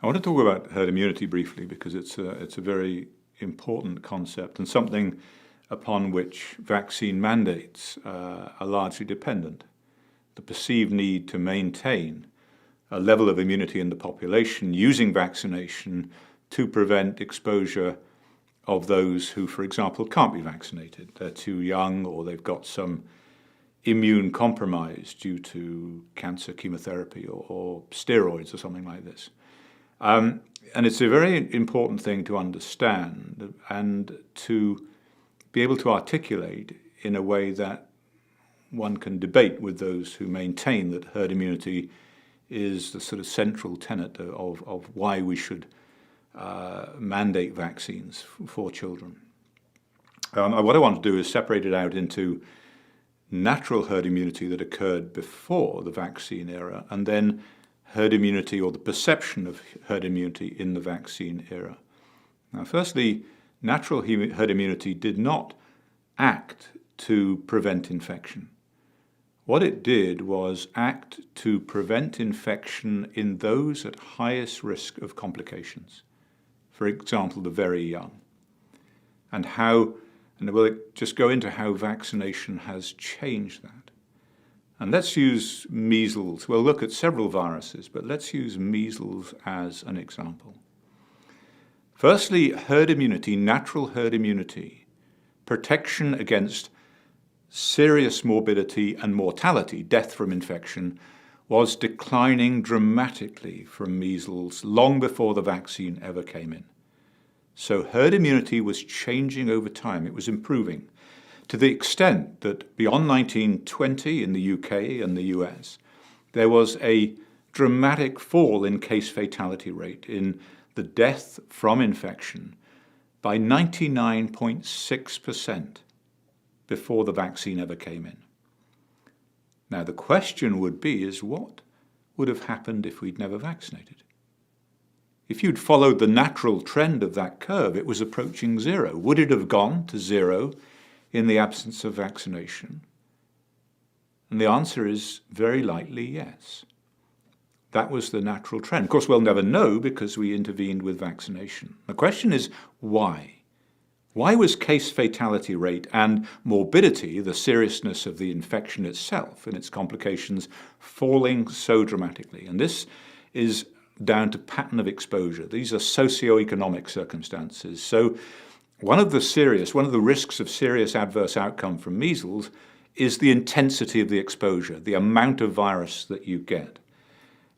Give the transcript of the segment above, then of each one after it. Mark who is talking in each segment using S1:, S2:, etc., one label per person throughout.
S1: I want to talk about herd immunity briefly because it's a very important concept and something upon which vaccine mandates are largely dependent. The perceived need to maintain a level of immunity in the population using vaccination to prevent exposure of those who, for example, can't be vaccinated. They're too young or they've got some immune compromise due to cancer chemotherapy or steroids or something like this. And it's a very important thing to understand and to be able to articulate in a way that one can debate with those who maintain that herd immunity is the sort of central tenet of why we should mandate vaccines for children. What I want to do is separate it out into natural herd immunity that occurred before the vaccine era and then herd immunity or the perception of herd immunity in the vaccine era. Now, firstly, natural herd immunity did not act to prevent infection. What it did was act to prevent infection in those at highest risk of complications. For example, the very young. And we'll just go into how vaccination has changed that. And let's use measles. We'll look at several viruses, but let's use measles as an example. Firstly, herd immunity, natural herd immunity, protection against serious morbidity and mortality, death from infection, was declining dramatically from measles long before the vaccine ever came in. So herd immunity was changing over time. It was improving to the extent that beyond 1920 in the UK and the US, there was a dramatic fall in case fatality rate, in the death from infection, by 99.6% before the vaccine ever came in. Now the question would be is what would have happened if we'd never vaccinated? If you'd followed the natural trend of that curve, it was approaching zero. Would it have gone to zero in the absence of vaccination? And the answer is very likely yes. That was the natural trend. Of course, we'll never know because we intervened with vaccination. The question is why? Why was case fatality rate and morbidity, the seriousness of the infection itself and its complications, falling so dramatically? And this is down to pattern of exposure. These are socioeconomic circumstances. So one of the risks of serious adverse outcome from measles is the intensity of the exposure, the amount of virus that you get.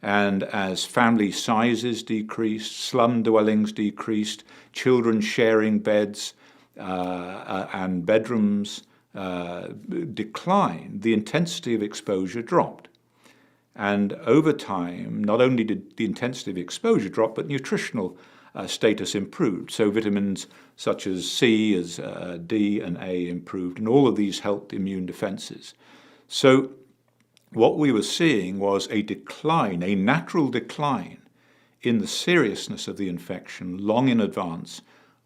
S1: And as family sizes decreased, slum dwellings decreased, children sharing beds and bedrooms declined, the intensity of exposure dropped. And over time, not only did the intensity of exposure drop, but nutritional status improved. So vitamins such as C, as D and A improved, and all of these helped immune defenses. So what we were seeing was a decline, a natural decline in the seriousness of the infection long in advance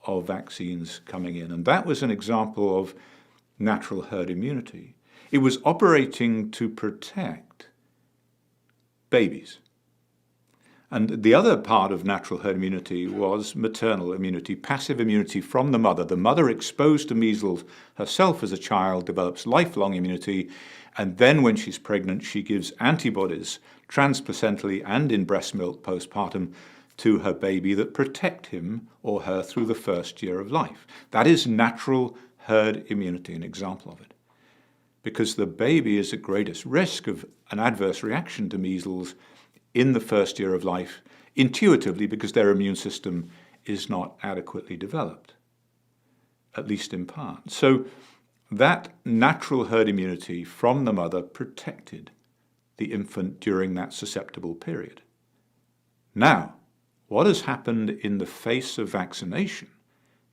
S1: of vaccines coming in. And that was an example of natural herd immunity. It was operating to protect babies. And the other part of natural herd immunity was maternal immunity, passive immunity from the mother. The mother exposed to measles herself as a child develops lifelong immunity, and then when she's pregnant, she gives antibodies transplacentally and in breast milk postpartum to her baby that protect him or her through the first year of life. That is natural herd immunity, an example of it. Because the baby is at greatest risk of an adverse reaction to measles in the first year of life, intuitively because their immune system is not adequately developed, at least in part. So that natural herd immunity from the mother protected the infant during that susceptible period. Now, what has happened in the face of vaccination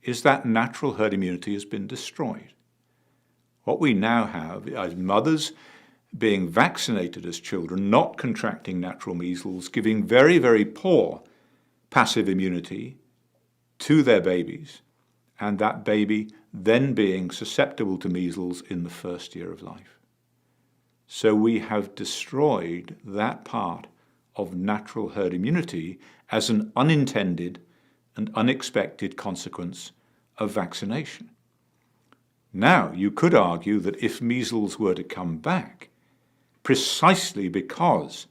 S1: is that natural herd immunity has been destroyed. What we now have is mothers being vaccinated as children, not contracting natural measles, giving very, very poor passive immunity to their babies, and that baby then being susceptible to measles in the first year of life. So we have destroyed that part of natural herd immunity as an unintended and unexpected consequence of vaccination. Now, you could argue that if measles were to come back, precisely because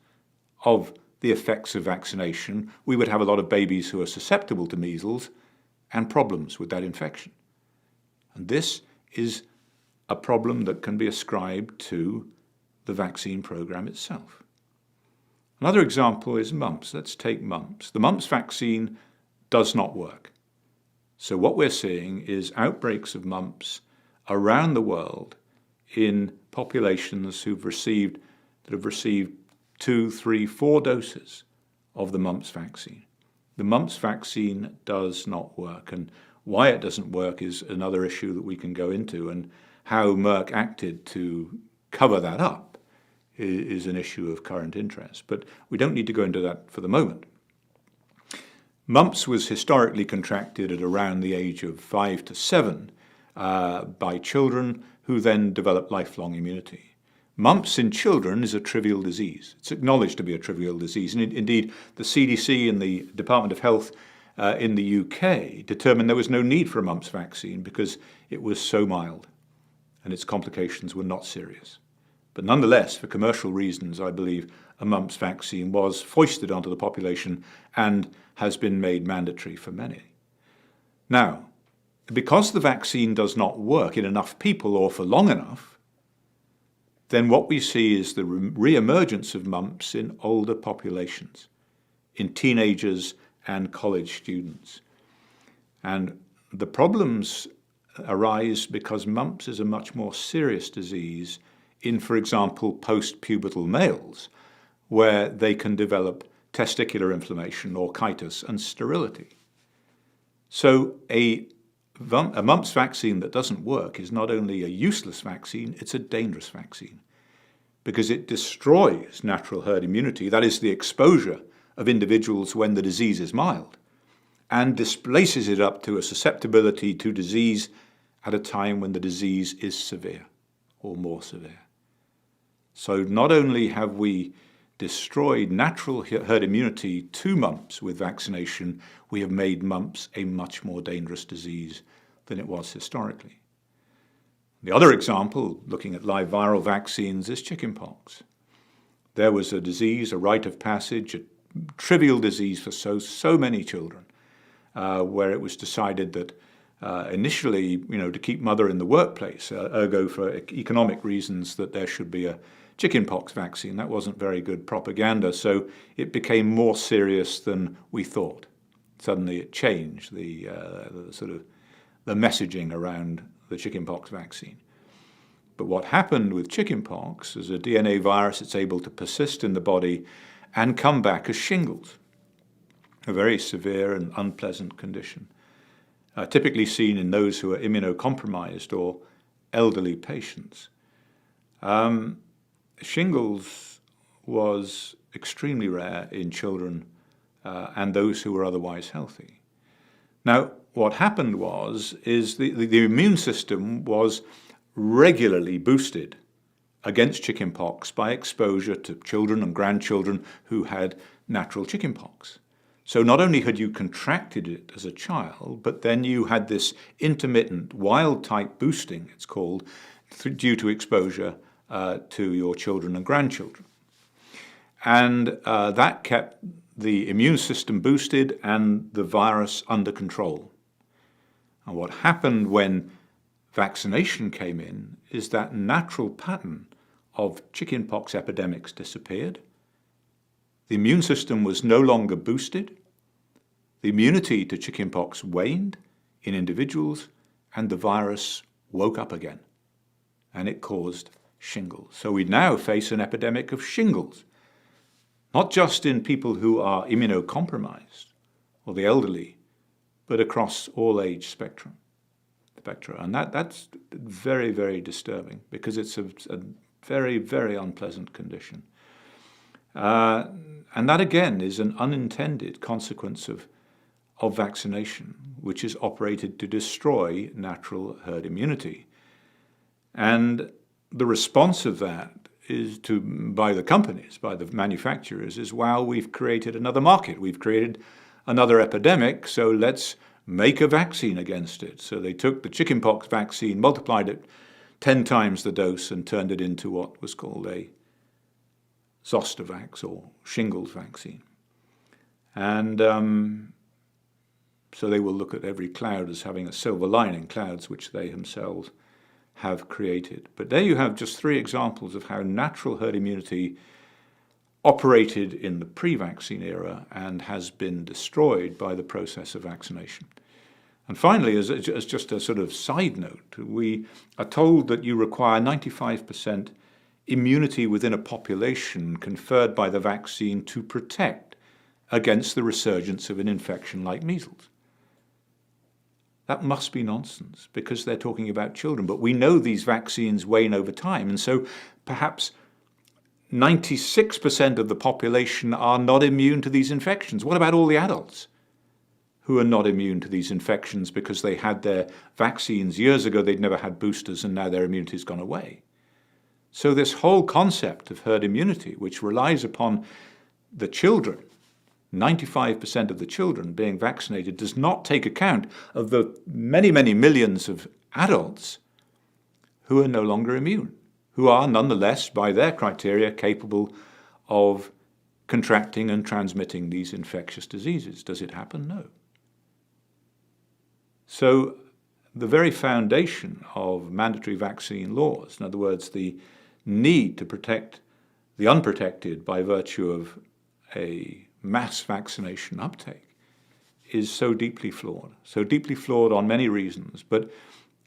S1: of the effects of vaccination, we would have a lot of babies who are susceptible to measles and problems with that infection. And this is a problem that can be ascribed to the vaccine program itself. Another example is mumps. Let's take mumps. The mumps vaccine does not work. So what we're seeing is outbreaks of mumps around the world in populations that have received 2, 3, 4 doses of the mumps vaccine. The mumps vaccine does not work, and why it doesn't work is another issue that we can go into, and how Merck acted to cover that up is an issue of current interest. But we don't need to go into that for the moment. Mumps was historically contracted at around the age of 5 to 7 by children who then develop lifelong immunity. Mumps in children is a trivial disease. It's acknowledged to be a trivial disease. And indeed, the CDC and the Department of Health in the UK determined there was no need for a mumps vaccine because it was so mild and its complications were not serious. But nonetheless, for commercial reasons, I believe a mumps vaccine was foisted onto the population and has been made mandatory for many. Now, because the vaccine does not work in enough people or for long enough, then what we see is the re-emergence of mumps in older populations, in teenagers and college students. And the problems arise because mumps is a much more serious disease in, for example, post-pubertal males, where they can develop testicular inflammation, orchitis, and sterility. So a mumps vaccine that doesn't work is not only a useless vaccine, it's a dangerous vaccine because it destroys natural herd immunity, that is the exposure of individuals when the disease is mild, and displaces it up to a susceptibility to disease at a time when the disease is severe or more severe. So not only have we destroyed natural herd immunity to mumps with vaccination, we have made mumps a much more dangerous disease than it was historically. The other example, looking at live viral vaccines, is chickenpox. There was a disease, a rite of passage, a trivial disease for so many children, where it was decided that initially, to keep mother in the workplace, ergo for economic reasons, that there should be a chickenpox vaccine. That wasn't very good propaganda, so it became more serious than we thought. Suddenly it changed the messaging around the chickenpox vaccine. But what happened with chickenpox is a DNA virus that's able to persist in the body and come back as shingles, a very severe and unpleasant condition, typically seen in those who are immunocompromised or elderly patients. Shingles was extremely rare in children and those who were otherwise healthy. Now, what happened is the immune system was regularly boosted against chickenpox by exposure to children and grandchildren who had natural chickenpox. So not only had you contracted it as a child, but then you had this intermittent wild-type boosting, it's called, due to exposure to your children and grandchildren. And that kept the immune system boosted and the virus under control. And what happened when vaccination came in is that natural pattern of chickenpox epidemics disappeared. The immune system was no longer boosted. The immunity to chickenpox waned in individuals, and the virus woke up again, and it caused shingles. So we now face an epidemic of shingles, not just in people who are immunocompromised or the elderly, but across all age spectra. And that's very, very disturbing because it's a very, very unpleasant condition. And that, again, is an unintended consequence of vaccination, which is operated to destroy natural herd immunity. And the response of that by the companies, by the manufacturers, is, wow, we've created another market, we've created another epidemic, so let's make a vaccine against it. So they took the chickenpox vaccine, multiplied it 10 times the dose, and turned it into what was called a Zostavax or shingles vaccine. And so they will look at every cloud as having a silver lining, clouds which they themselves have created. But there you have just 3 examples of how natural herd immunity operated in the pre-vaccine era and has been destroyed by the process of vaccination. And finally, as just a sort of side note, we are told that you require 95% immunity within a population conferred by the vaccine to protect against the resurgence of an infection like measles. That must be nonsense, because they're talking about children. But we know these vaccines wane over time, and so perhaps 96% of the population are not immune to these infections. What about all the adults who are not immune to these infections because they had their vaccines years ago, they'd never had boosters, and now their immunity's gone away? So this whole concept of herd immunity, which relies upon the children, 95% of the children being vaccinated, does not take account of the many, many millions of adults who are no longer immune, who are nonetheless, by their criteria, capable of contracting and transmitting these infectious diseases. Does it happen? No. So the very foundation of mandatory vaccine laws, in other words, the need to protect the unprotected by virtue of a mass vaccination uptake, is so deeply flawed on many reasons. But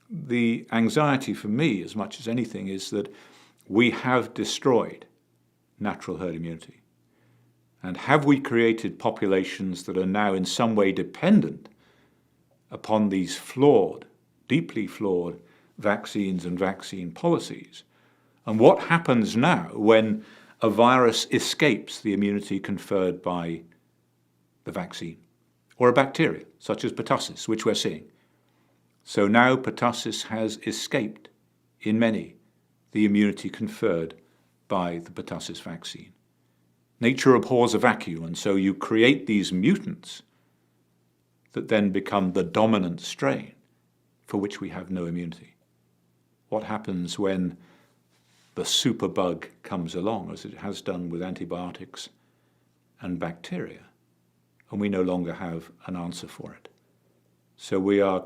S1: the anxiety for me, as much as anything, is that we have destroyed natural herd immunity. And have we created populations that are now in some way dependent upon these flawed, deeply flawed vaccines and vaccine policies? And what happens now when a virus escapes the immunity conferred by the vaccine, or a bacteria, such as pertussis, which we're seeing? So now pertussis has escaped, in many, the immunity conferred by the pertussis vaccine. Nature abhors a vacuum, and so you create these mutants that then become the dominant strain for which we have no immunity. What happens when the superbug comes along, as it has done with antibiotics and bacteria, and we no longer have an answer for it? So we are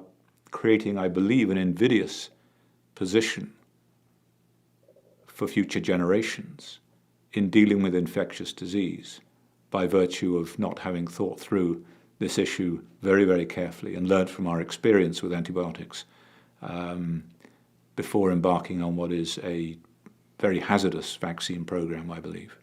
S1: creating, I believe, an invidious position for future generations in dealing with infectious disease by virtue of not having thought through this issue very, very carefully and learned from our experience with antibiotics before embarking on what is a very hazardous vaccine program, I believe.